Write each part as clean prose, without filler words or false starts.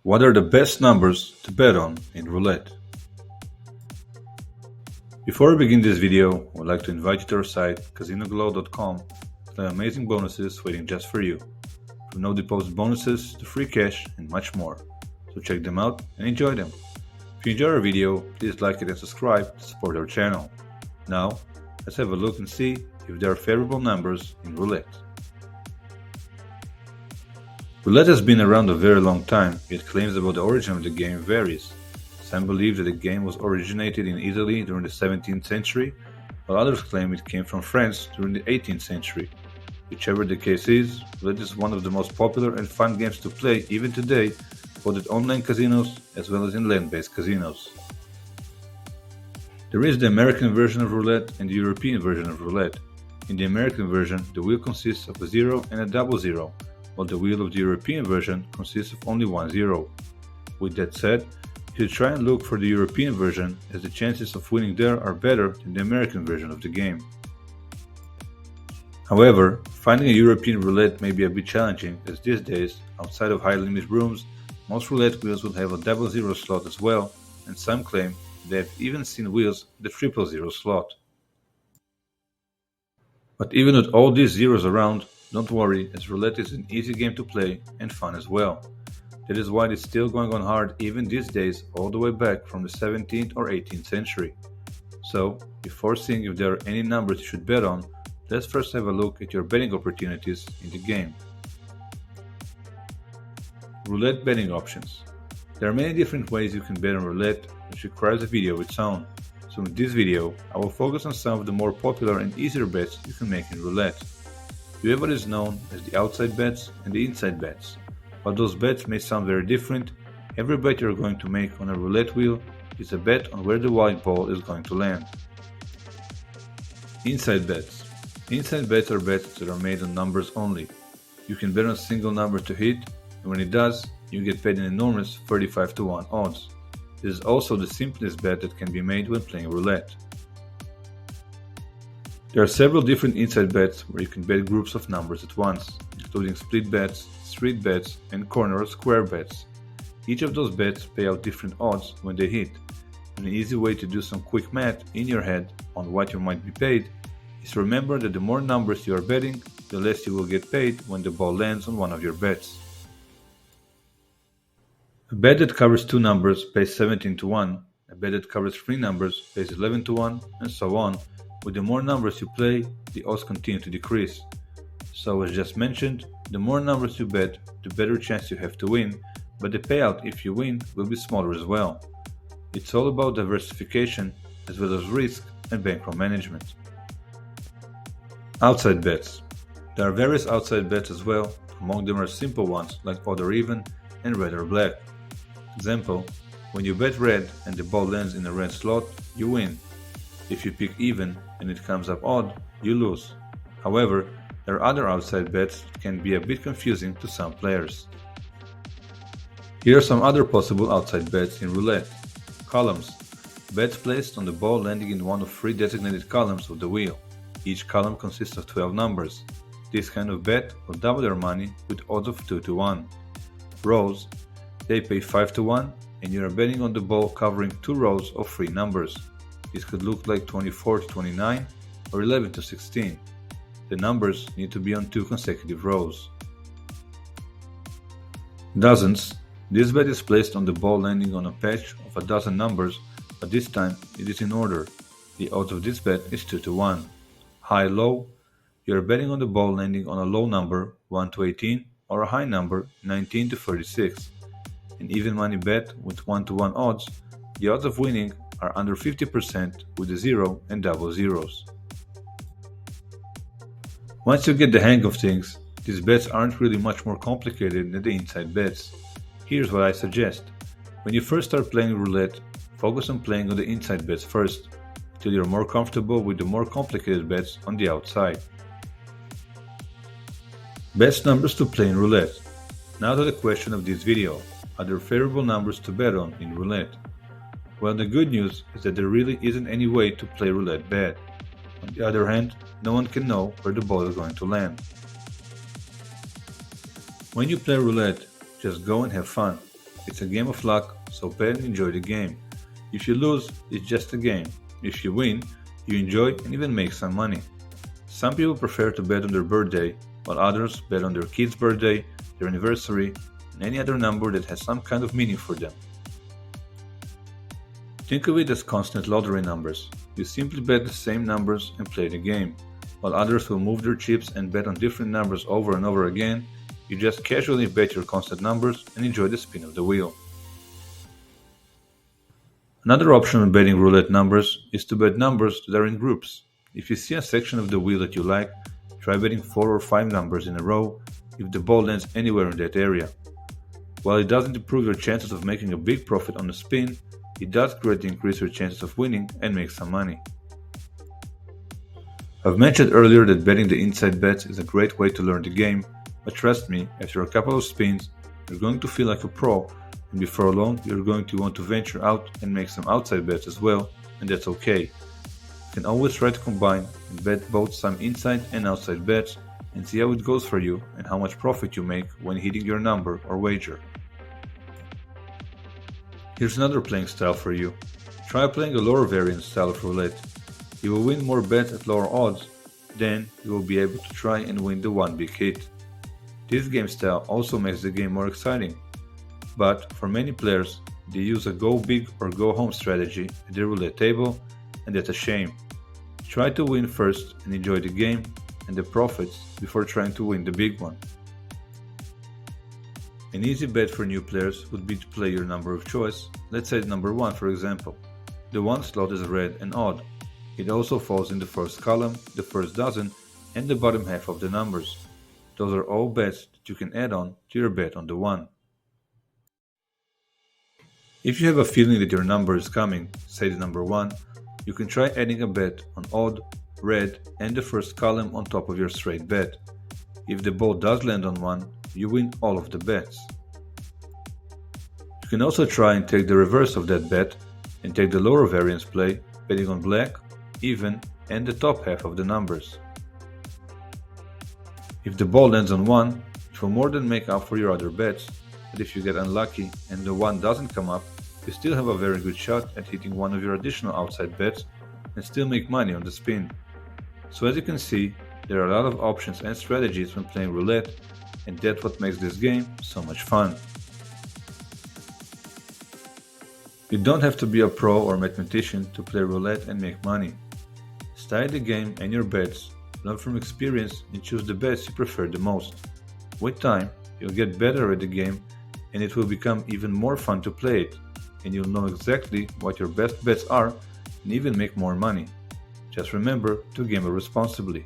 What are the best numbers to bet on in roulette? Before we begin this video, I would like to invite you to our site CasinoGlow.com to claim amazing bonuses waiting just for you. From no deposit bonuses to free cash and much more. So check them out and enjoy them. If you enjoy our video, please like it and subscribe to support our channel. Now, let's have a look and see if there are favorable numbers in roulette. Roulette has been around a very long time, yet claims about the origin of the game varies. Some believe that the game was originated in Italy during the 17th century, while others claim it came from France during the 18th century. Whichever the case is, roulette is one of the most popular and fun games to play even today, both at online casinos as well as in land-based casinos. There is the American version of roulette and the European version of roulette. In the American version, the wheel consists of a 0 and a double 0, while the wheel of the European version consists of only one 0. With that said, you should try and look for the European version, as the chances of winning there are better than the American version of the game. However, finding a European roulette may be a bit challenging, as these days, outside of high-limit rooms, most roulette wheels will have a double 0 slot as well, and some claim they have even seen wheels with a triple 0 slot. But even with all these zeros around, don't worry, as roulette is an easy game to play and fun as well. That is why it's still going on hard even these days, all the way back from the 17th or 18th century. So, before seeing if there are any numbers you should bet on, let's first have a look at your betting opportunities in the game. Roulette betting options. There are many different ways you can bet on roulette, which requires a video of its own. So in this video, I will focus on some of the more popular and easier bets you can make in roulette. You have what is known as the outside bets and the inside bets. While those bets may sound very different, every bet you're going to make on a roulette wheel is a bet on where the white ball is going to land. Inside bets. Inside bets are bets that are made on numbers only. You can bet on a single number to hit, and when it does, you get paid an enormous 35-1 odds. This is also the simplest bet that can be made when playing roulette. There are several different inside bets where you can bet groups of numbers at once, including split bets, street bets, and corner or square bets. Each of those bets pay out different odds when they hit, and an easy way to do some quick math in your head on what you might be paid is to remember that the more numbers you are betting, the less you will get paid when the ball lands on one of your bets. A bet that covers two numbers pays 17-1, a bet that covers three numbers pays 11-1, and so on. With the more numbers you play, the odds continue to decrease. So as just mentioned, the more numbers you bet, the better chance you have to win, but the payout if you win will be smaller as well. It's all about diversification as well as risk and bankroll management. Outside bets. There are various outside bets as well. Among them are simple ones like odd or even and red or black. Example, when you bet red and the ball lands in a red slot, you win. If you pick even and it comes up odd, you lose. However, there are other outside bets that can be a bit confusing to some players. Here are some other possible outside bets in roulette. Columns. Bets placed on the ball landing in one of three designated columns of the wheel. Each column consists of 12 numbers. This kind of bet will double your money with odds of 2-1. Rows. They pay 5-1 and you are betting on the ball covering two rows of three numbers. This could look like 24-29 or 11-16. The numbers need to be on two consecutive rows. Dozens. This bet is placed on the ball landing on a patch of a dozen numbers, but this time it is in order. The odds of this bet is 2-1. High-low. You are betting on the ball landing on a low number 1-18 or a high number 19-36. An even money bet with 1-1 odds, the odds of winning are under 50% with the 0 and double zeros. Once you get the hang of things, these bets aren't really much more complicated than the inside bets. Here's what I suggest. When you first start playing roulette, focus on playing on the inside bets first, till you're more comfortable with the more complicated bets on the outside. Best numbers to play in roulette. Now to the question of this video. Are there favorable numbers to bet on in roulette? Well, the good news is that there really isn't any way to play roulette bad. On the other hand, no one can know where the ball is going to land. When you play roulette, just go and have fun. It's a game of luck, so bet and enjoy the game. If you lose, it's just a game. If you win, you enjoy and even make some money. Some people prefer to bet on their birthday, while others bet on their kid's birthday, their anniversary, and any other number that has some kind of meaning for them. Think of it as constant lottery numbers. You simply bet the same numbers and play the game. While others will move their chips and bet on different numbers over and over again, you just casually bet your constant numbers and enjoy the spin of the wheel. Another option when betting roulette numbers is to bet numbers that are in groups. If you see a section of the wheel that you like, try betting 4 or 5 numbers in a row if the ball lands anywhere in that area. While it doesn't improve your chances of making a big profit on the spin, it does greatly increase your chances of winning and make some money. I've mentioned earlier that betting the inside bets is a great way to learn the game, but trust me, after a couple of spins, you're going to feel like a pro, and before long you're going to want to venture out and make some outside bets as well, and that's okay. You can always try to combine and bet both some inside and outside bets and see how it goes for you and how much profit you make when hitting your number or wager. Here's another playing style for you. Try playing a lower variance style of roulette. You will win more bets at lower odds, then you will be able to try and win the one big hit. This game style also makes the game more exciting, but for many players, they use a go big or go home strategy at their roulette table, and that's a shame. Try to win first and enjoy the game and the profits before trying to win the big one. An easy bet for new players would be to play your number of choice, let's say number 1 for example. The 1 slot is red and odd. It also falls in the first column, the first dozen, and the bottom half of the numbers. Those are all bets that you can add on to your bet on the 1. If you have a feeling that your number is coming, say the number 1, you can try adding a bet on odd, red, and the first column on top of your straight bet. If the ball does land on 1, you win all of the bets. You can also try and take the reverse of that bet and take the lower variance play, betting on black, even, and the top half of the numbers. If the ball lands on 1, it will more than make up for your other bets, but if you get unlucky and the 1 doesn't come up, you still have a very good shot at hitting one of your additional outside bets and still make money on the spin. So as you can see, there are a lot of options and strategies when playing roulette, and that's what makes this game so much fun. You don't have to be a pro or mathematician to play roulette and make money. Study the game and your bets, learn from experience, and choose the bets you prefer the most. With time, you'll get better at the game and it will become even more fun to play it, and you'll know exactly what your best bets are and even make more money. Just remember to gamble responsibly.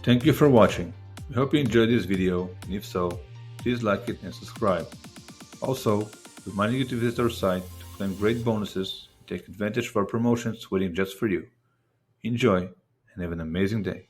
Thank you for watching. We hope you enjoyed this video, and if so, please like it and subscribe. Also, reminding you to visit our site to claim great bonuses and take advantage of our promotions waiting just for you. Enjoy and have an amazing day.